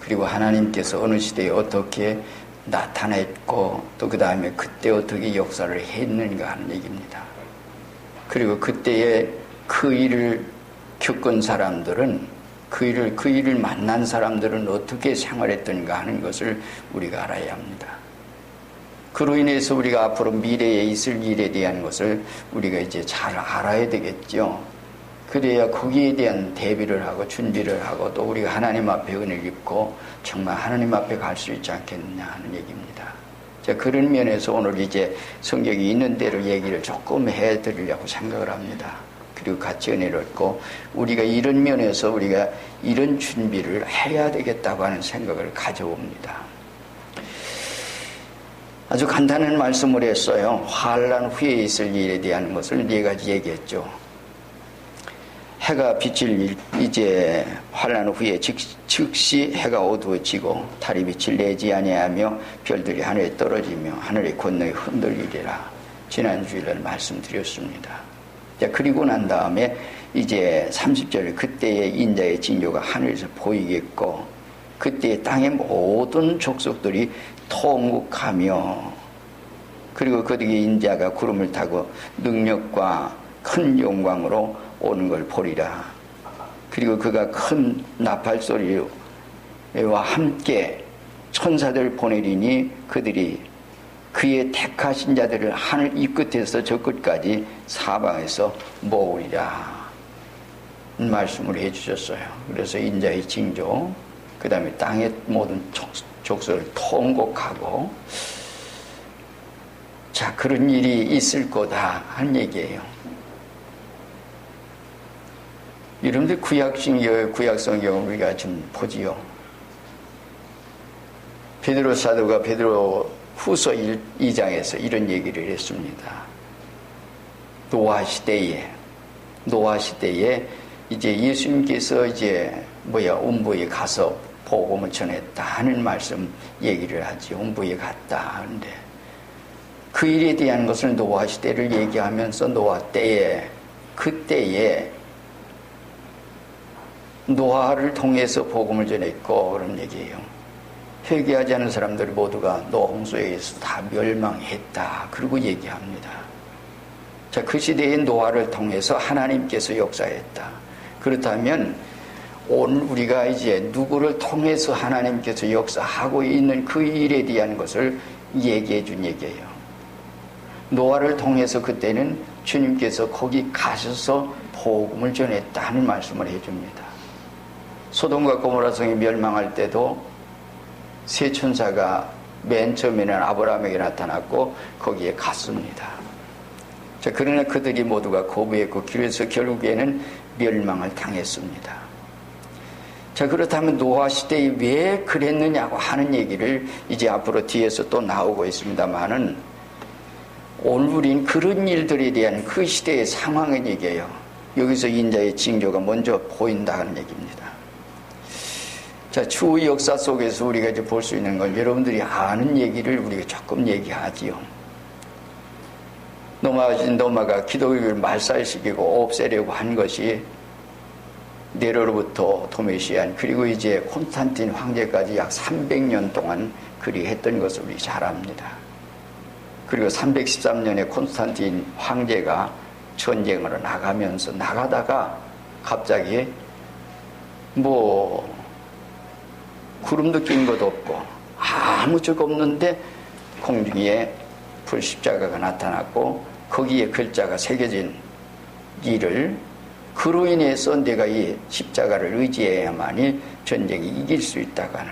그리고 하나님께서 어느 시대에 어떻게 나타냈고 또 그 다음에 그때 어떻게 역사를 했는가 하는 얘기입니다. 그리고 그때에 그 일을 겪은 사람들은 그 일을 만난 사람들은 어떻게 생활했던가 하는 것을 우리가 알아야 합니다. 그로 인해서 우리가 앞으로 미래에 있을 일에 대한 것을 우리가 이제 잘 알아야 되겠죠. 그래야 거기에 대한 대비를 하고 준비를 하고 또 우리가 하나님 앞에 은혜를 입고 정말 하나님 앞에 갈 수 있지 않겠느냐 하는 얘기입니다. 자, 그런 면에서 오늘 이제 성경이 있는 대로 얘기를 조금 해드리려고 생각을 합니다. 그리고 같이 은혜를 얻고 우리가 이런 면에서 우리가 이런 준비를 해야 되겠다고 하는 생각을 가져옵니다. 아주 간단한 말씀을 했어요. 환난 후에 있을 일에 대한 것을 네 가지 얘기했죠. 해가 비칠 이제 환난 후에 즉시 해가 어두워지고 달이 빛을 내지 아니하며 별들이 하늘에 떨어지며 하늘의 권능이 흔들리리라. 지난 주일날 말씀드렸습니다. 자, 그리고 난 다음에 이제 30절 그때의 인자의 징조가 하늘에서 보이겠고 그때 땅의 모든 족속들이 통곡하며 그리고 그들의 인자가 구름을 타고 능력과 큰 영광으로 오는 걸 보리라. 그리고 그가 큰 나팔 소리와 함께 천사들을 보내리니 그들이 그의 택하신 자들을 하늘 이 끝에서 저 끝까지 사방에서 모으리라 말씀을 해주셨어요. 그래서 인자의 징조, 그 다음에 땅의 모든 족속을 통곡하고 자, 그런 일이 있을 거다 하는 얘기예요. 여러분들 구약성경을 우리가 좀 보지요. 베드로 사도가 베드로 후서 2장에서 이런 얘기를 했습니다. 노아 시대에 이제 예수님께서 이제 음부에 가서 복음을 전했다 하는 말씀 얘기를 하지. 음부에 갔다 하는데 그 일에 대한 것을 노아 시대를 얘기하면서 노아 때에 그때에 노아를 통해서 복음을 전했고 그런 얘기예요. 회개하지 않은 사람들이 모두가 노홍수에 의해서 다 멸망했다. 그리고 얘기합니다. 자, 그 시대의 노아를 통해서 하나님께서 역사했다. 그렇다면 오늘 우리가 이제 누구를 통해서 하나님께서 역사하고 있는 그 일에 대한 것을 얘기해 준 얘기예요. 노아를 통해서 그때는 주님께서 거기 가셔서 복음을 전했다는 말씀을 해줍니다. 소돔과 고모라 성이 멸망할 때도 세 천사가 맨 처음에는 아브라함에게 나타났고 거기에 갔습니다. 자, 그러나 그들이 모두가 거부했고 그래서 결국에는 멸망을 당했습니다. 자, 그렇다면 노아 시대에 왜 그랬느냐고 하는 얘기를 이제 앞으로 뒤에서 또 나오고 있습니다만은 오늘 우린 그런 일들에 대한 그 시대의 상황의 얘기예요. 여기서 인자의 징조가 먼저 보인다는 얘기입니다. 자, 추후 역사 속에서 우리가 이제 볼 수 있는 건 여러분들이 아는 얘기를 우리가 조금 얘기하지요. 노마가 기독교를 말살시키고 없애려고 한 것이 네로로부터 도메시안 그리고 이제 콘스탄틴 황제까지 약 300년 동안 그리 했던 것을 우리 잘 압니다. 그리고 313년에 콘스탄틴 황제가 전쟁으로 나가다가 갑자기 구름도 낀 것도 없고 아무 적 없는데 공중에 불십자가가 나타났고 거기에 글자가 새겨진 일을 그로 인해서 내가 이 십자가를 의지해야만이 전쟁이 이길 수 있다고 하는.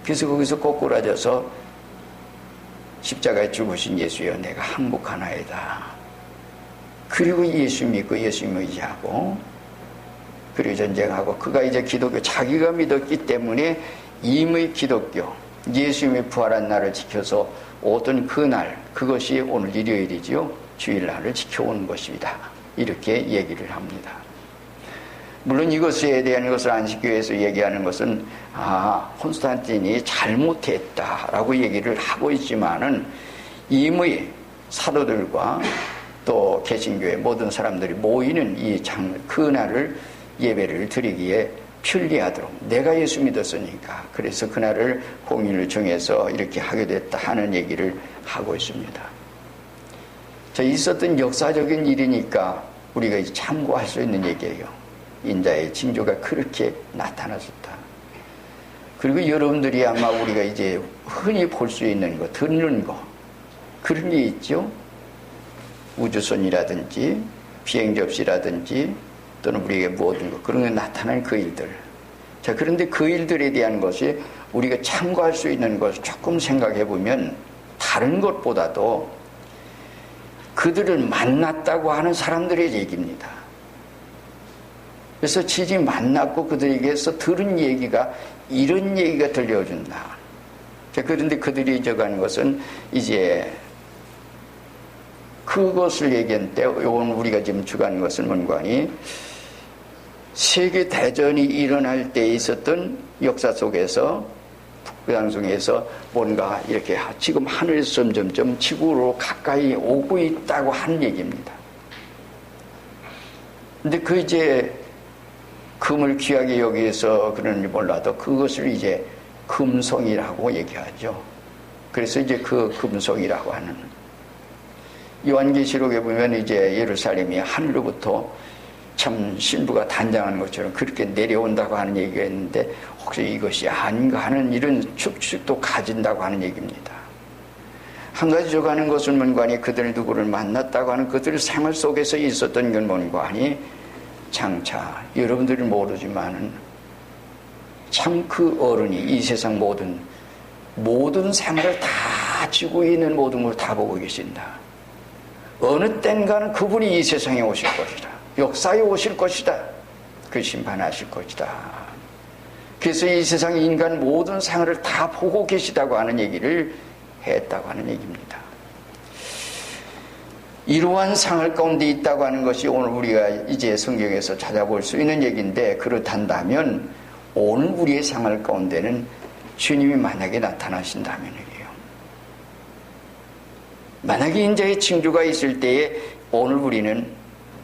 그래서 거기서 꼬꾸라져서 십자가에 죽으신 예수여 내가 항복하나이다. 그리고 예수 믿고 예수 의지하고 그리고 전쟁하고 그가 이제 기독교 자기가 믿었기 때문에 임의 기독교 예수님이 부활한 날을 지켜서 오던 그날 그것이 오늘 일요일이지요. 주일날을 지켜오는 것입니다. 이렇게 얘기를 합니다. 물론 이것에 대한 것을 안식교에서 얘기하는 것은 콘스탄틴이 잘못했다라고 얘기를 하고 있지만은 임의 사도들과 또 개신교의 모든 사람들이 모이는 이 그날을 예배를 드리기에 편리하도록 내가 예수 믿었으니까 그래서 그날을 공휴일을 정해서 이렇게 하게 됐다 하는 얘기를 하고 있습니다. 자, 있었던 역사적인 일이니까 우리가 참고할 수 있는 얘기예요. 인자의 징조가 그렇게 나타났었다. 그리고 여러분들이 아마 우리가 이제 흔히 볼 수 있는 거, 듣는 거 그런 게 있죠. 우주선이라든지 비행접시라든지 또는 우리에게 모든 것 그런 게 나타나는 그 일들. 자, 그런데 그 일들에 대한 것이 우리가 참고할 수 있는 것을 조금 생각해 보면 다른 것보다도 그들을 만났다고 하는 사람들의 얘기입니다. 그래서 지지 만났고 그들에게서 들은 얘기가 이런 얘기가 들려준다. 자, 그런데 그들이 적어가는 것은 이제 그것을 얘기한 때 요건 우리가 지금 주관하는 것은 뭔가니 세계 대전이 일어날 때 있었던 역사 속에서 그 당중에서 뭔가 이렇게 지금 하늘에서 점점점 지구로 가까이 오고 있다고 하는 얘기입니다. 근데 그 이제 금을 귀하게 여기서 그런지 몰라도 그것을 이제 금송이라고 얘기하죠. 그래서 이제 그 금송이라고 하는 요한계시록에 보면 이제 예루살렘이 하늘로부터 참 신부가 단장하는 것처럼 그렇게 내려온다고 하는 얘기가 있는데 혹시 이것이 아닌가 하는 이런 추측도 가진다고 하는 얘기입니다. 한 가지 적하는 것은 뭔가니 그들 누구를 만났다고 하는 그들 생활 속에서 있었던 건 뭔가니 장차 여러분들이 모르지만은 참 그 어른이 이 세상 모든 생활을 다 지고 있는 모든 걸 다 보고 계신다. 어느 땐가는 그분이 이 세상에 오실 것이다. 역사에 오실 것이다. 그 심판하실 것이다. 그래서 이 세상 인간 모든 생활을 다 보고 계시다고 하는 얘기를 했다고 하는 얘기입니다. 이러한 상을 가운데 있다고 하는 것이 오늘 우리가 이제 성경에서 찾아볼 수 있는 얘기인데 그렇단다면 오늘 우리의 생활 가운데는 주님이 만약에 나타나신다면 이에요. 만약에 인자의 징조가 있을 때에 오늘 우리는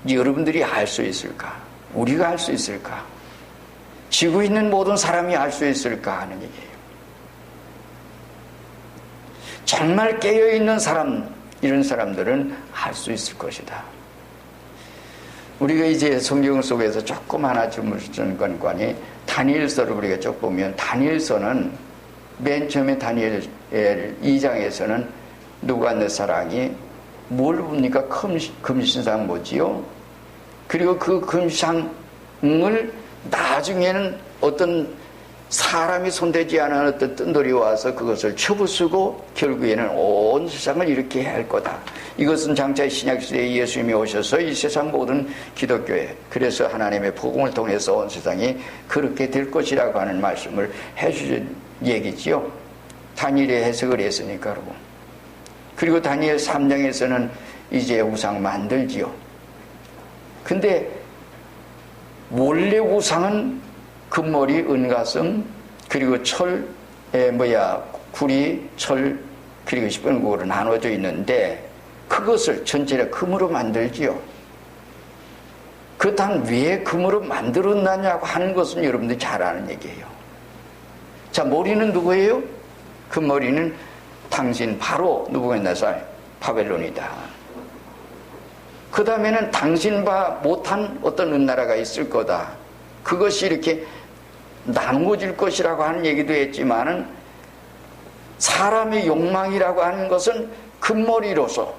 여러분들이 알 수 있을까? 우리가 알 수 있을까? 지구 있는 모든 사람이 알 수 있을까 하는 얘기예요. 정말 깨어있는 사람, 이런 사람들은 알 수 있을 것이다. 우리가 이제 성경 속에서 조금 하나 주무시는 건관이 다니엘서를 우리가 쭉 보면 다니엘서는 맨 처음에 다니엘 2장에서는 느부갓네살이 뭘 봅니까? 금신상 뭐지요? 그리고 그 금상을 나중에는 어떤 사람이 손대지 않은 어떤 뜬돌이 와서 그것을 쳐부수고 결국에는 온 세상을 이렇게 해야 할 거다. 이것은 장차 신약시대에 예수님이 오셔서 이 세상 모든 기독교에 그래서 하나님의 복음을 통해서 온 세상이 그렇게 될 것이라고 하는 말씀을 해주신 얘기지요. 다니엘이 해석을 했으니까 여러분. 그리고 다니엘 3장에서는 이제 우상 만들지요. 근데 원래 우상은 금머리, 은가슴, 그리고 구리, 철, 그리고 10분국으로 나눠져 있는데 그것을 전체를 금으로 만들지요. 그렇다면 왜 금으로 만들었느냐고 하는 것은 여러분들이 잘 아는 얘기예요. 자, 머리는 누구예요? 그 머리는 당신 바로 느부갓네살 바벨론이다. 그 다음에는 당신과 못한 어떤 은나라가 있을 거다. 그것이 이렇게 나누어질 것이라고 하는 얘기도 했지만은 사람의 욕망이라고 하는 것은 금머리로서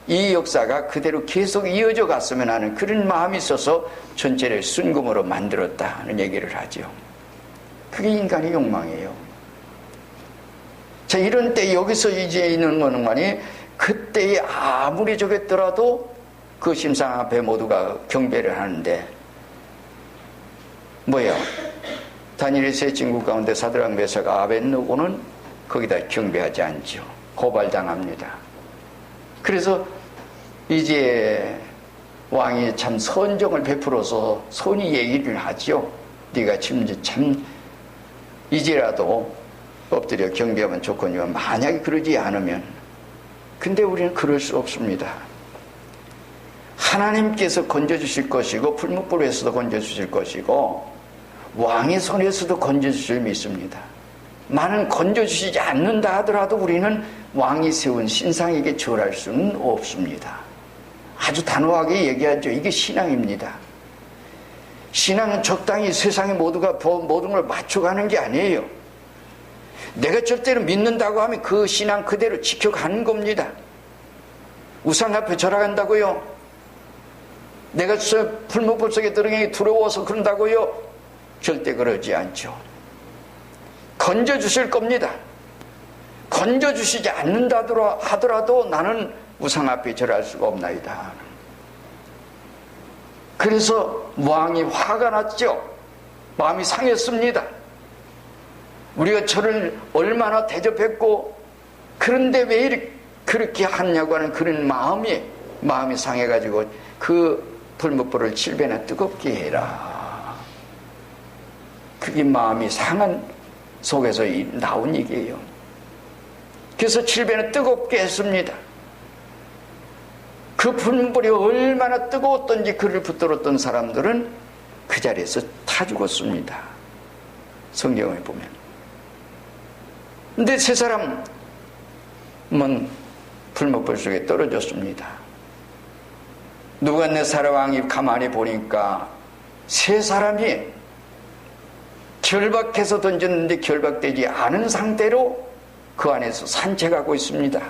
이 역사가 그대로 계속 이어져 갔으면 하는 그런 마음이 있어서 전체를 순금으로 만들었다 하는 얘기를 하죠. 그게 인간의 욕망이에요. 자, 이런 때 여기서 이제 있는 거는 그때에 아무리 적였더라도 그 심상 앞에 모두가 경배를 하는데 다니엘의 세 친구 가운데 사드락 메삭 아벳느고는 거기다 경배하지 않죠. 고발당합니다. 그래서 이제 왕이 참 선정을 베풀어서 선히 얘기를 하죠. 네가 참 이제라도 엎드려 경배하면 좋거니와 만약에 그러지 않으면 근데 우리는 그럴 수 없습니다. 하나님께서 건져주실 것이고 풀무불에서도 건져주실 것이고 왕의 손에서도 건져주실 믿습니다. 만은 건져주시지 않는다 하더라도 우리는 왕이 세운 신상에게 절할 수는 없습니다. 아주 단호하게 얘기하죠. 이게 신앙입니다. 신앙은 적당히 세상의 모두가 모든 걸 맞춰가는 게 아니에요. 내가 절대로 믿는다고 하면 그 신앙 그대로 지켜가는 겁니다. 우상 앞에 절하간다고요? 내가 저 풀무불 속에 들어가기 두려워서 그런다고요? 절대 그러지 않죠. 건져주실 겁니다. 건져주시지 않는다 하더라도 나는 우상 앞에 절할 수가 없나이다. 그래서 왕이 화가 났죠. 마음이 상했습니다. 우리가 저를 얼마나 대접했고 그런데 왜 이렇게 그렇게 하냐고 하는 그런 마음이 상해가지고 그 풀무불을 7배나 뜨겁게 해라. 그게 마음이 상한 속에서 나온 얘기예요. 그래서 7배나 뜨겁게 했습니다. 그 풀무불이 얼마나 뜨거웠던지 그를 붙들었던 사람들은 그 자리에서 타 죽었습니다. 성경에 보면. 근데 세 사람은 풀무불 속에 떨어졌습니다. 느부갓네살 왕이 가만히 보니까 세 사람이 결박해서 던졌는데 결박되지 않은 상태로 그 안에서 산책하고 있습니다.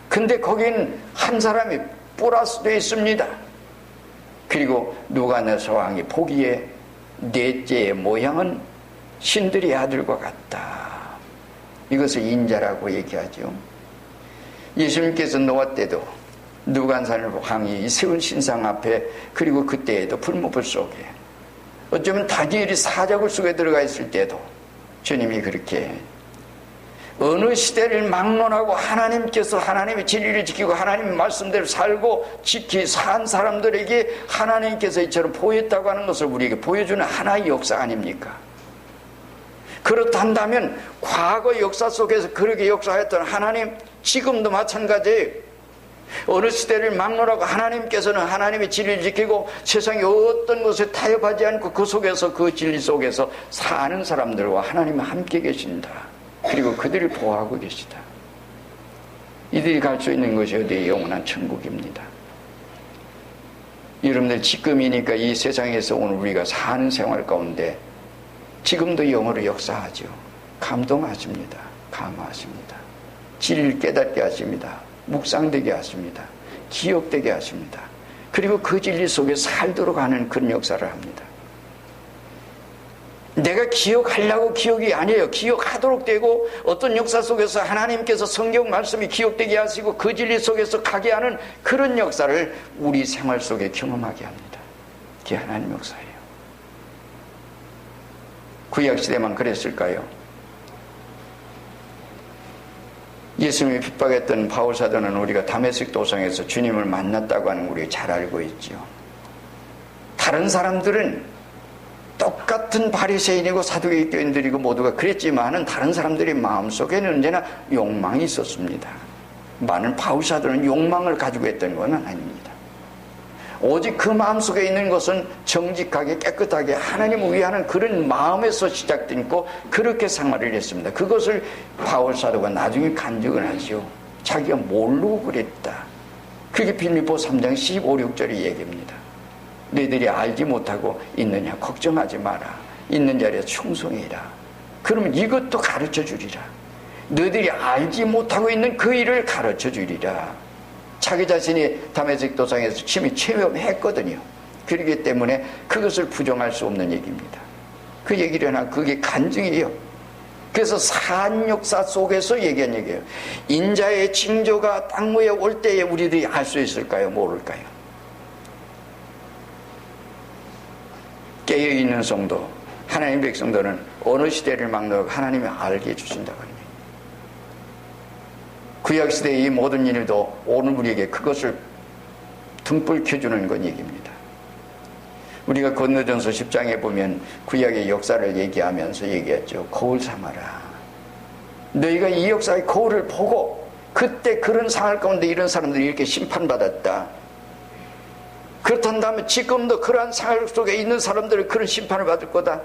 근데 거긴 한 사람이 플러스되어 있습니다. 그리고 느부갓네살 왕이 보기에 넷째의 모양은 신들의 아들과 같다. 이것을 인자라고 얘기하죠. 예수님께서 노아 때도 느부갓네살 왕이 세운 신상 앞에 그리고 그때에도 풀무불 속에 어쩌면 다니엘이 사자굴 속에 들어가 있을 때도 주님이 그렇게 어느 시대를 막론하고 하나님께서 하나님의 진리를 지키고 하나님의 말씀대로 살고 산 사람들에게 하나님께서 이처럼 보였다고 하는 것을 우리에게 보여주는 하나의 역사 아닙니까? 그렇단다면 과거 역사 속에서 그렇게 역사했던 하나님 지금도 마찬가지예요. 어느 시대를 막론하고 하나님께서는 하나님의 진리를 지키고 세상의 어떤 것에 타협하지 않고 그 속에서 그 진리 속에서 사는 사람들과 하나님은 함께 계신다. 그리고 그들을 보호하고 계시다. 이들이 갈 수 있는 것이 어디에 영원한 천국입니다. 여러분들 지금이니까 이 세상에서 오늘 우리가 사는 생활 가운데 지금도 영으로 역사하죠. 감동하십니다. 감화하십니다. 진리를 깨닫게 하십니다. 묵상되게 하십니다. 기억되게 하십니다. 그리고 그 진리 속에 살도록 하는 그런 역사를 합니다. 내가 기억하려고 기억이 아니에요. 기억하도록 되고 어떤 역사 속에서 하나님께서 성경 말씀이 기억되게 하시고 그 진리 속에서 가게 하는 그런 역사를 우리 생활 속에 경험하게 합니다. 그게 하나님 역사예요. 구약시대만 그랬을까요? 예수님이 핍박했던 바울사도는 우리가 다메섹 도상에서 주님을 만났다고 하는 걸 우리가 잘 알고 있죠. 다른 사람들은 똑같은 바리새인이고 사두개인 교인들이고 모두가 그랬지만은 다른 사람들의 마음속에는 언제나 욕망이 있었습니다. 많은 바울사도는 욕망을 가지고 했던 건 아닙니다. 오직 그 마음속에 있는 것은 정직하게 깨끗하게 하나님을 위하는 그런 마음에서 시작됐고 그렇게 생활을 했습니다. 그것을 바울사도가 나중에 간증을 하죠. 자기가 모르고 그랬다. 그게 빌립보 3장 15, 16절의 얘기입니다. 너희들이 알지 못하고 있느냐 걱정하지 마라. 있는 자리에 충성해라. 그러면 이것도 가르쳐 주리라. 너희들이 알지 못하고 있는 그 일을 가르쳐 주리라. 자기 자신이 다메섹 도상에서 침이 체험했거든요. 그렇기 때문에 그것을 부정할 수 없는 얘기입니다. 그 얘기를 하나 그게 간증이에요. 그래서 산 역사 속에서 얘기한 얘기예요. 인자의 징조가 땅 위에 올 때에 우리들이 알 수 있을까요? 모를까요? 깨어있는 성도, 하나님 백성들은 어느 시대를 막론하고 하나님이 알게 해주신다고 합니다. 구약시대의 이 모든 일도 오늘 우리에게 그것을 등불 켜주는 건 얘기입니다. 우리가 건너전서 10장에 보면 구약의 역사를 얘기하면서 얘기했죠. 거울 삼아라. 너희가 이 역사의 거울을 보고 그때 그런 상황 가운데 이런 사람들이 이렇게 심판받았다. 그렇단다면 지금도 그러한 상황 속에 있는 사람들은 그런 심판을 받을 거다.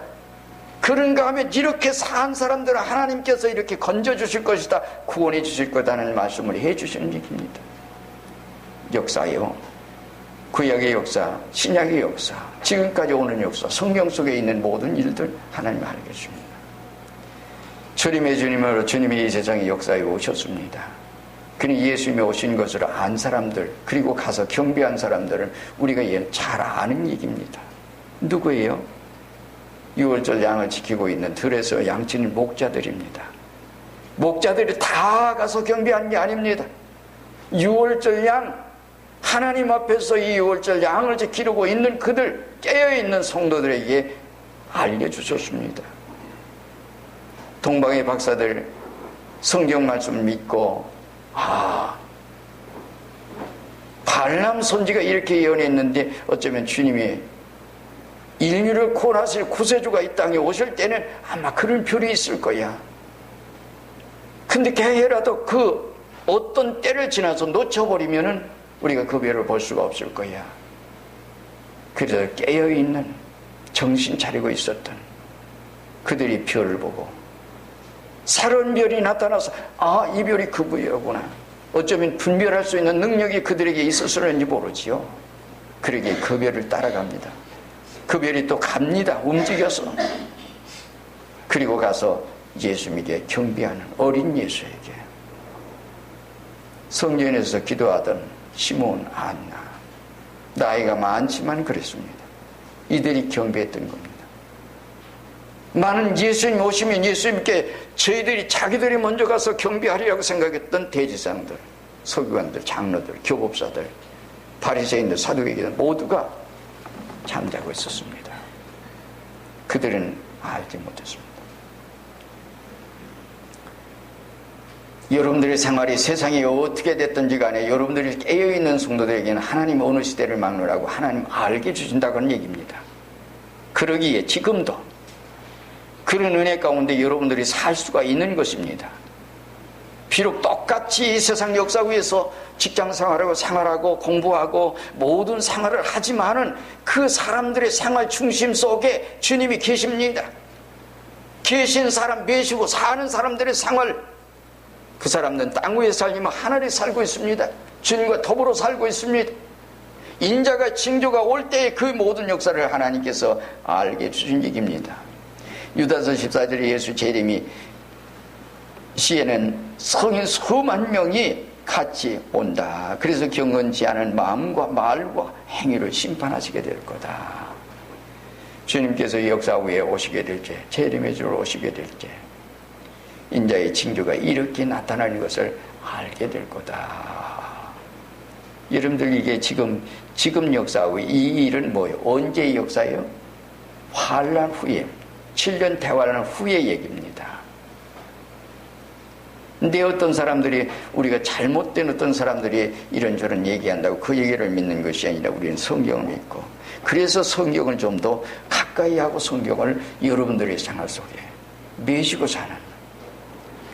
그런가 하면 이렇게 산 사람들은 하나님께서 이렇게 건져주실 것이다, 구원해 주실 거다는 말씀을 해주시는 얘기입니다. 역사요, 구약의 역사, 신약의 역사, 지금까지 오는 역사, 성경 속에 있는 모든 일들 하나님 알게 해줍니다. 주님의 주님으로 주님이 이 세상의 역사에 오셨습니다. 그는 예수님이 오신 것을 안 사람들, 그리고 가서 경배한 사람들은 우리가 잘 아는 얘기입니다. 누구예요? 6월절 양을 지키고 있는 들에서 양치는 목자들입니다. 목자들이 다 가서 경배한 게 아닙니다. 6월절 양, 하나님 앞에서 이 6월절 양을 지키려고 있는 그들, 깨어있는 성도들에게 알려주셨습니다. 동방의 박사들 성경 말씀을 믿고, 발람 선지가 이렇게 예언했는데 어쩌면 주님이 인류를 구원하실 구세주가 이 땅에 오실 때는 아마 그런 별이 있을 거야. 근데 개해라도 그 어떤 때를 지나서 놓쳐버리면은 우리가 그 별을 볼 수가 없을 거야. 그래서 깨어있는, 정신 차리고 있었던 그들이 별을 보고 새로운 별이 나타나서 이 별이 그 별이구나. 어쩌면 분별할 수 있는 능력이 그들에게 있었을는지 모르지요. 그러기에 그 별을 따라갑니다. 그 별이 또 갑니다. 움직여서. 그리고 가서 예수님에게 경배하는 어린 예수에게, 성전에서 기도하던 시몬, 안나, 나이가 많지만 그랬습니다. 이들이 경배했던 겁니다. 많은 예수님 오시면 예수님께 저희들이 자기들이 먼저 가서 경배하리라고 생각했던 대지상들, 서기관들, 장로들, 교법사들, 바리새인들, 사두개인들 모두가 잠자고 있었습니다. 그들은 알지 못했습니다. 여러분들의 생활이 세상이 어떻게 됐든지 간에 여러분들이 깨어있는 성도들에게는 하나님 어느 시대를 막느라고 하나님 알게 주신다는 얘기입니다. 그러기에 지금도 그런 은혜 가운데 여러분들이 살 수가 있는 것입니다. 비록 똑같이 이 세상 역사 위에서 직장 생활하고 생활하고 공부하고 모든 생활을 하지만은 그 사람들의 생활 중심 속에 주님이 계십니다. 계신 사람 매시고 사는 사람들의 생활, 그 사람들은 땅 위에 살지만 하늘에 살고 있습니다. 주님과 더불어 살고 있습니다. 인자가 징조가 올 때의 그 모든 역사를 하나님께서 알게 해주신 얘기입니다. 유다서 14절에 예수 재림이 시에는 성인 수만 명이 같이 온다. 그래서 경건치 않은 마음과 말과 행위를 심판하시게 될 거다. 주님께서 이 역사 위에 오시게 될 때, 재림의 주로 오시게 될 때 인자의 징조가 이렇게 나타나는 것을 알게 될 거다. 여러분들 이게 지금 역사 후에 이 일은 뭐예요? 언제의 역사예요? 환란 후에, 7년 대환란 후의 얘기입니다. 근데 어떤 사람들이, 우리가 잘못된 어떤 사람들이 이런저런 얘기한다고 그 얘기를 믿는 것이 아니라 우리는 성경을 믿고, 그래서 성경을 좀 더 가까이 하고 성경을 여러분들의 생활 속에 매시고 사는,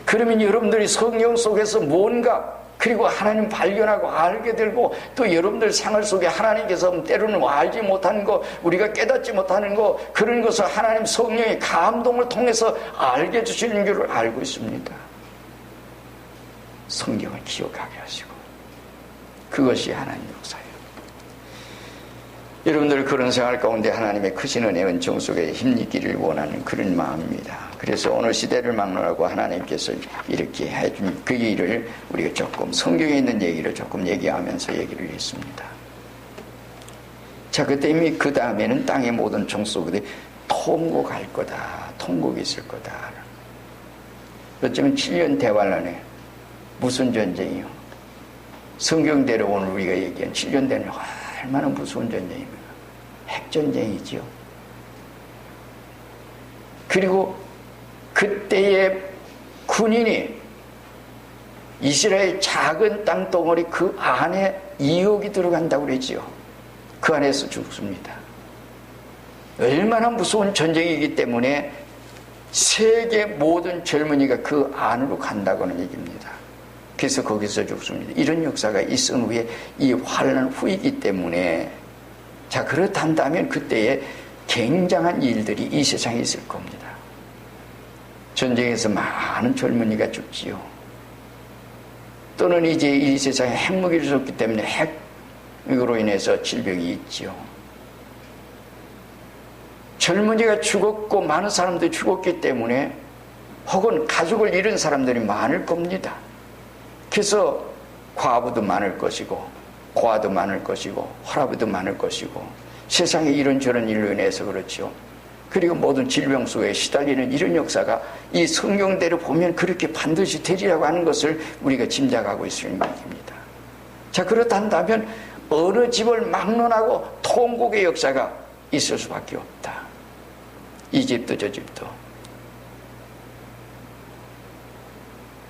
그러면 여러분들이 성경 속에서 뭔가, 그리고 하나님 발견하고 알게 되고, 또 여러분들 생활 속에 하나님께서 때로는 알지 못하는 거, 우리가 깨닫지 못하는 거, 그런 것을 하나님 성령의 감동을 통해서 알게 해주시는 줄을 알고 있습니다. 성경을 기억하게 하시고, 그것이 하나님 역사예요. 여러분들 그런 생활 가운데 하나님의 크신 은혜 은총 속에 힘있기를 원하는 그런 마음입니다. 그래서 오늘 시대를 막론하고 하나님께서 이렇게 해준 그 일을 우리가 조금 성경에 있는 얘기를 조금 얘기하면서 얘기를 했습니다. 자, 그때 그 다음에는 땅의 모든 종속들이 통곡할 거다, 통곡이 있을 거다. 어쩌면 7년 대환란에 무슨 전쟁이요? 성경대로 오늘 우리가 얘기한 7년 대는 얼마나 무서운 전쟁입니까? 핵전쟁이지요. 그리고 그때의 군인이 이스라엘 작은 땅덩어리 그 안에 2억이 들어간다고 그러지요. 그 안에서 죽습니다. 얼마나 무서운 전쟁이기 때문에 세계 모든 젊은이가 그 안으로 간다고 하는 얘기입니다. 그래서 거기서 죽습니다. 이런 역사가 있은 후에 이 환난 후이기 때문에, 자, 그렇단다면 그때에 굉장한 일들이 이 세상에 있을 겁니다. 전쟁에서 많은 젊은이가 죽지요. 또는 이제 이 세상에 핵무기를 줬기 때문에 핵으로 인해서 질병이 있지요. 젊은이가 죽었고 많은 사람들이 죽었기 때문에 혹은 가족을 잃은 사람들이 많을 겁니다. 그래서 과부도 많을 것이고 고아도 많을 것이고 혈압도 많을 것이고 세상에 이런저런 일로 인해서 그렇죠. 그리고 모든 질병 속에 시달리는 이런 역사가 이 성경대로 보면 그렇게 반드시 되리라고 하는 것을 우리가 짐작하고 있는 얘기입니다. 자, 그렇단다면 어느 집을 막론하고 통곡의 역사가 있을 수밖에 없다. 이 집도 저 집도.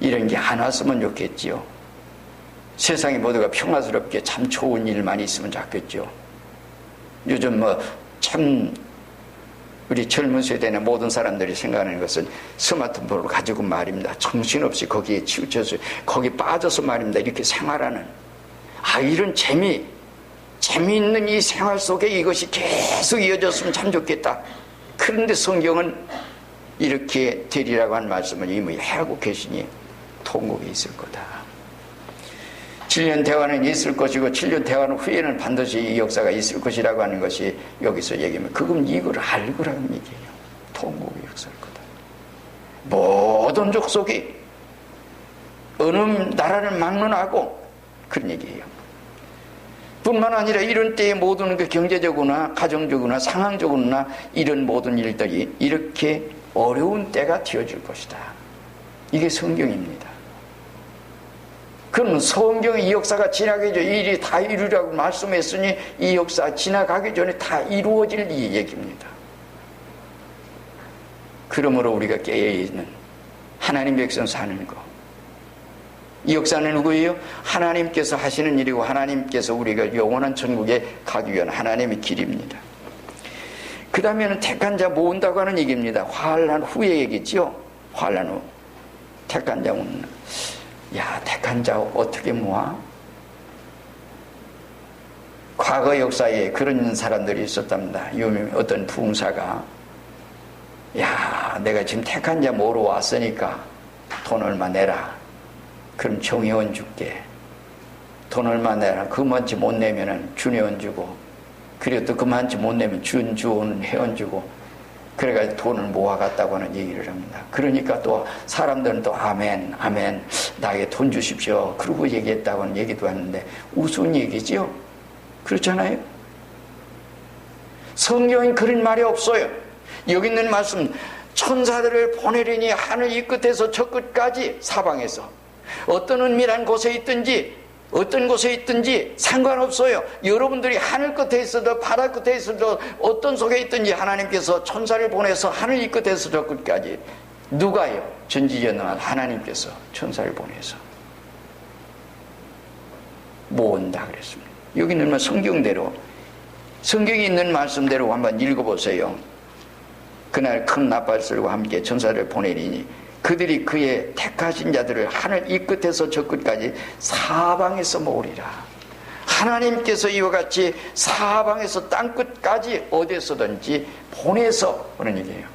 이런 게 안 왔으면 좋겠지요. 세상이 모두가 평화스럽게 참 좋은 일만 있으면 좋겠죠. 요즘 참 우리 젊은 세대나 모든 사람들이 생각하는 것은 스마트폰을 가지고 말입니다. 정신없이 거기에 치우쳐서 거기 빠져서 말입니다. 이렇게 생활하는 이런 재미있는 이 생활 속에 이것이 계속 이어졌으면 참 좋겠다. 그런데 성경은 이렇게 되리라고 한 말씀을 이미 하고 계시니 통곡이 있을 거다. 7년 대화는 있을 것이고 7년 대화는 후에는 반드시 이 역사가 있을 것이라고 하는 것이 여기서 얘기하면 그건 이걸 알고라는 얘기예요. 통곡의 역사일 거다. 모든 족속이 어느 나라를 막론하고 그런 얘기예요. 뿐만 아니라 이런 때에 모든 그 경제적으로나 가정적으로나 상황적으로나 이런 모든 일들이 이렇게 어려운 때가 되어질 것이다. 이게 성경입니다. 그러면 성경의 이 역사가 지나가기 전에 이 일이 다 이루라고 말씀했으니 이 역사 지나가기 전에 다 이루어질 이 얘기입니다. 그러므로 우리가 깨어있는 하나님 백성 사는 거. 이 역사는 누구예요? 하나님께서 하시는 일이고 하나님께서 우리가 영원한 천국에 가기 위한 하나님의 길입니다. 그 다음에는 택한 자 모은다고 하는 얘기입니다. 환난 후의 얘기죠. 환난 후. 택한 자 모으는. 택한 자 어떻게 모아? 과거 역사에 그런 사람들이 있었답니다. 유명 어떤 부흥사가 내가 지금 택한 자 모으러 왔으니까 돈 얼마 내라. 그럼 정회원 줄게. 돈 얼마 내라. 그만치 못 내면은 준회원 주고, 그리고 또 그만치 못 내면 준주원 회원 주고, 그래가지고 돈을 모아갔다고 하는 얘기를 합니다. 그러니까 또 사람들은 또 아멘, 아멘, 나에게 돈 주십시오. 그러고 얘기했다고 하는 얘기도 하는데 우스운 얘기지요? 그렇잖아요? 성경엔 그런 말이 없어요. 여기 있는 말씀, 천사들을 보내리니 하늘 이 끝에서 저 끝까지 사방에서 어떤 은밀한 곳에 있든지 어떤 곳에 있든지 상관없어요. 여러분들이 하늘 끝에 있어도 바다 끝에 있어도 어떤 속에 있든지 하나님께서 천사를 보내서 하늘 이 끝에서 저 끝까지. 누가요? 전지전능한 하나님께서 천사를 보내서 모은다 그랬습니다. 여기 있는 성경대로, 성경에 있는 말씀대로 한번 읽어보세요. 그날 큰 나팔들과 함께 천사를 보내리니 그들이 그의 택하신 자들을 하늘 이 끝에서 저 끝까지 사방에서 모으리라. 하나님께서 이와 같이 사방에서 땅 끝까지 어디에서든지 보내서 그런 얘기예요.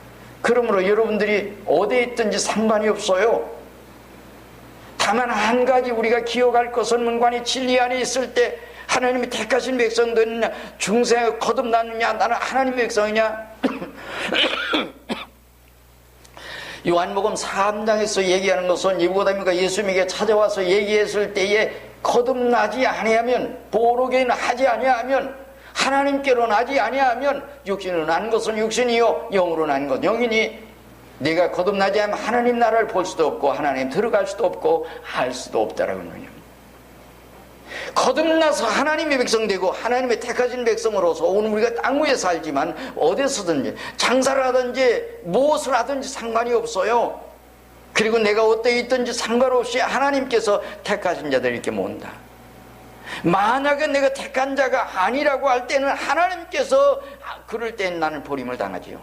그러므로 여러분들이 어디에 있든지 상관이 없어요. 다만 한 가지 우리가 기억할 것은 문관이 진리 안에 있을 때 하나님이 택하신 백성들은 중생에 거듭났느냐, 나는 하나님의 백성이냐. 요한복음 3장에서 얘기하는 것은 니고데모가 예수님에게 찾아와서 얘기했을 때에 거듭나지 아니하면, 보로게는 하지 아니하면, 하나님께로 나지 아니하면 육신으로 난 것은 육신이요 영으로 난 것 영이니 내가 거듭나지 않으면 하나님 나라를 볼 수도 없고 하나님 들어갈 수도 없고 알 수도 없다라고 하는 거예요. 거듭나서 하나님의 백성 되고 하나님의 택하신 백성으로서 오늘 우리가 땅 위에 살지만 어디서든지 장사를 하든지 무엇을 하든지 상관이 없어요. 그리고 내가 어디에 있든지 상관없이 하나님께서 택하신 자들 이렇게 모은다. 만약에 내가 택한 자가 아니라고 할 때는 하나님께서 그럴 때는 나는 버림을 당하지요.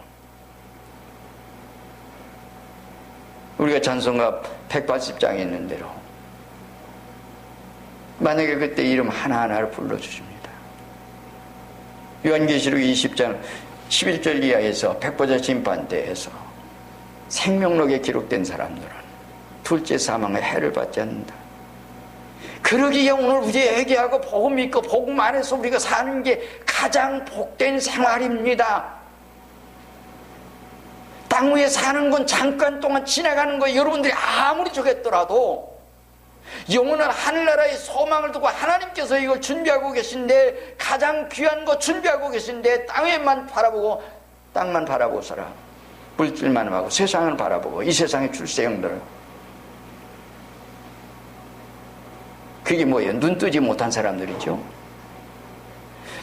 우리가 찬송가 180장에 있는 대로 만약에 그때 이름 하나하나를 불러주십니다. 요한계시록 20장 11절 이하에서 백보자 심판대에서 생명록에 기록된 사람들은 둘째 사망의 해를 받지 않는다. 그러기에 오늘 우리 회개하고 복음 믿고 복음 안에서 우리가 사는 게 가장 복된 생활입니다. 땅 위에 사는 건 잠깐 동안 지나가는 거예요. 여러분들이 아무리 좋겠더라도 영원한 하늘나라의 소망을 두고 하나님께서 이걸 준비하고 계신데, 가장 귀한 거 준비하고 계신데 땅에만 바라보고 땅만 바라보고 살아. 물질만 하고 세상을 바라보고 이 세상의 출세형들, 그게 뭐예요? 눈 뜨지 못한 사람들이죠.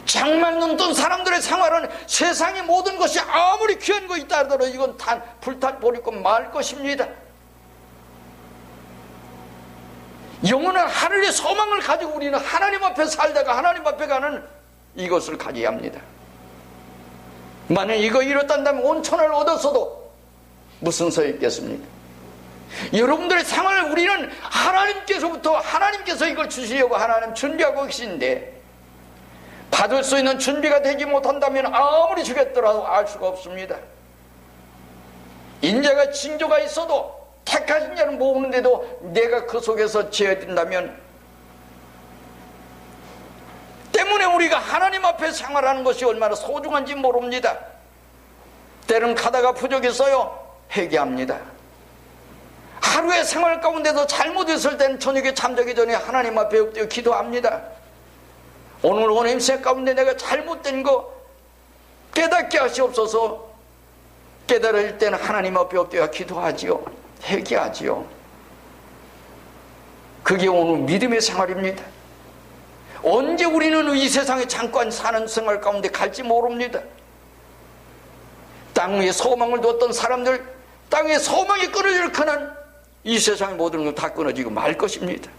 정말 눈 뜬 사람들의 생활은 세상의 모든 것이 아무리 귀한 거 있다 하더라도 이건 단 불탄버리고 말 것입니다. 영원한 하늘의 소망을 가지고 우리는 하나님 앞에 살다가 하나님 앞에 가는 이것을 가져야 합니다. 만약 이거 이렇단다면 온천을 얻었어도 무슨 소용 있겠습니까? 여러분들의 생활을 우리는 하나님께서 이걸 주시려고 하나님 준비하고 계신데, 받을 수 있는 준비가 되지 못한다면 아무리 주겠더라도 알 수가 없습니다. 인자가 징조가 있어도 택하신 자는 모으는데도 내가 그 속에서 제어된다면, 때문에 우리가 하나님 앞에 생활하는 것이 얼마나 소중한지 모릅니다. 때는 가다가 부족했어요. 회개합니다. 하루의 생활 가운데도 잘못했을 때는 저녁에 잠자기 전에 하나님 앞에 엎드려 기도합니다. 오늘 원임새 가운데 내가 잘못된 거 깨닫게 하시옵소서. 깨달을 때는 하나님 앞에 엎드려 기도하지요. 회개하지요. 그게 오늘 믿음의 생활입니다. 언제 우리는 이 세상에 잠깐 사는 생활 가운데 갈지 모릅니다. 땅 위에 소망을 두었던 사람들, 땅에 소망이 끊어질 그는 이 세상의 모든 것 다 끊어지고 말 것입니다.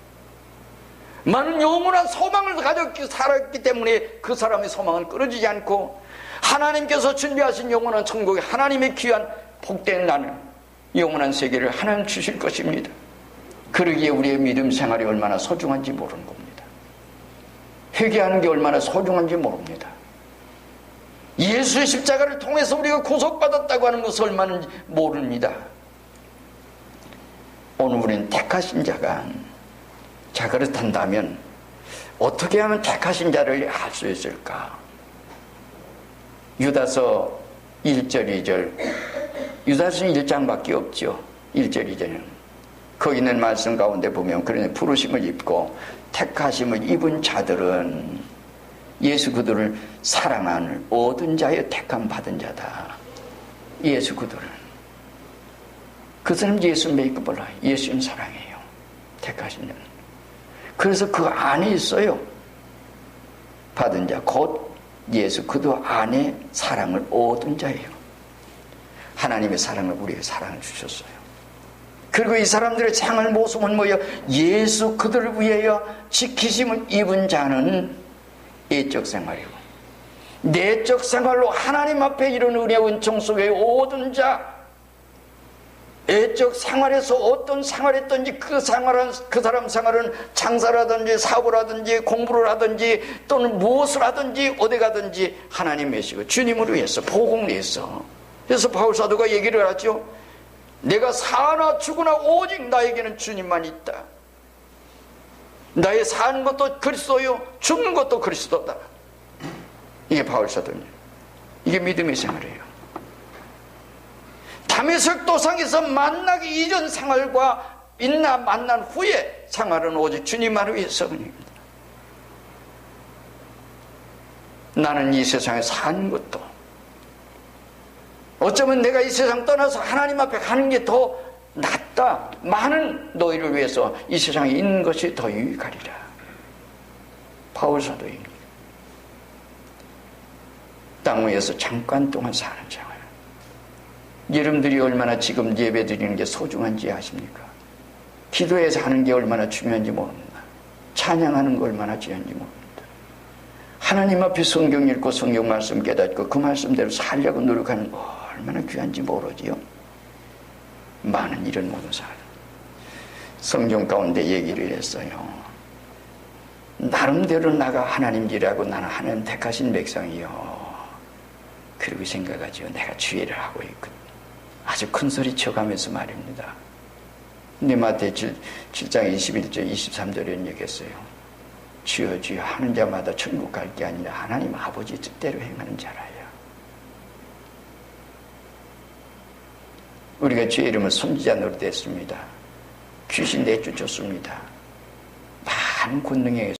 많은 영원한 소망을 가졌기 살았기 때문에 그 사람의 소망은 끊어지지 않고, 하나님께서 준비하신 영원한 천국에 하나님의 귀한 복된 나는 영원한 세계를 하나님 주실 것입니다. 그러기에 우리의 믿음 생활이 얼마나 소중한지 모르는 겁니다. 회개하는 게 얼마나 소중한지 모릅니다. 예수의 십자가를 통해서 우리가 구속받았다고 하는 것을 얼마나 모릅니다. 오늘 우리는 택하신 자가, 자 그렇단다면 어떻게 하면 택하신 자를 알 수 있을까? 유다서 1절 2절, 유다서는 1장밖에 없죠. 1절 2절은 거기 있는 말씀 가운데 보면, 그러니 부르심을 입고 택하심을 입은 자들은 예수 그들을 사랑하는 얻은 자의 택함 받은 자다. 예수 그들은, 그 사람 예수 메이크 볼라, 예수님 사랑해요. 택하신 자는. 그래서 그 안에 있어요. 받은 자, 곧 예수 그도 안에 사랑을 얻은 자예요. 하나님의 사랑을 우리에게 사랑을 주셨어요. 그리고 이 사람들의 생활 모습은 뭐예요? 예수 그들을 위하여 지키심을 입은 자는 예적 생활이고, 내적 생활로 하나님 앞에 이런 은혜 은총 속에 얻은 자, 애적 생활에서 어떤 생활했든지 그 사람 생활은 장사라든지 사업을 하든지 공부를 하든지 또는 무엇을 하든지 어디 가든지 하나님 계시고 주님을 위해서, 복음을 위해서. 그래서 바울사도가 얘기를 하죠. 내가 사나 죽으나 오직 나에게는 주님만 있다. 나의 사는 것도 그리스도요, 죽는 것도 그리스도다. 이게 바울사도입니다. 이게 믿음의 생활이에요. 다메섹 도상에서 만나기 이전 생활과 만난 후에 생활은 오직 주님만을 위해서입니다. 나는 이 세상에 사는 것도, 어쩌면 내가 이 세상 떠나서 하나님 앞에 가는 게 더 낫다. 많은 너희를 위해서 이 세상에 있는 것이 더 유익하리라. 바울사도입니다. 땅 위에서 잠깐 동안 사는 생활. 여러분들이 얼마나 지금 예배 드리는 게 소중한지 아십니까? 기도해서 하는 게 얼마나 중요한지 모릅니다. 찬양하는 거 얼마나 중요한지 모릅니다. 하나님 앞에 성경 읽고 성경 말씀 깨닫고 그 말씀대로 살려고 노력하는 거 얼마나 귀한지 모르지요. 많은 일은 모든 사람. 성경 가운데 얘기를 했어요. 나름대로 나가 하나님 일하고 나는 하나님 택하신 백성이요. 그리고 생각하죠. 내가 주의를 하고 있거든. 아주 큰 소리 쳐가면서 말입니다. 근데 마태 7장 21절 23절에는 얘기했어요. 주여 주여 하는 자마다 천국 갈 게 아니라 하나님 아버지 뜻대로 행하는 자라야. 우리가 주의 이름을 선지자 노릇했습니다. 귀신 내쫓았습니다. 많은 권능에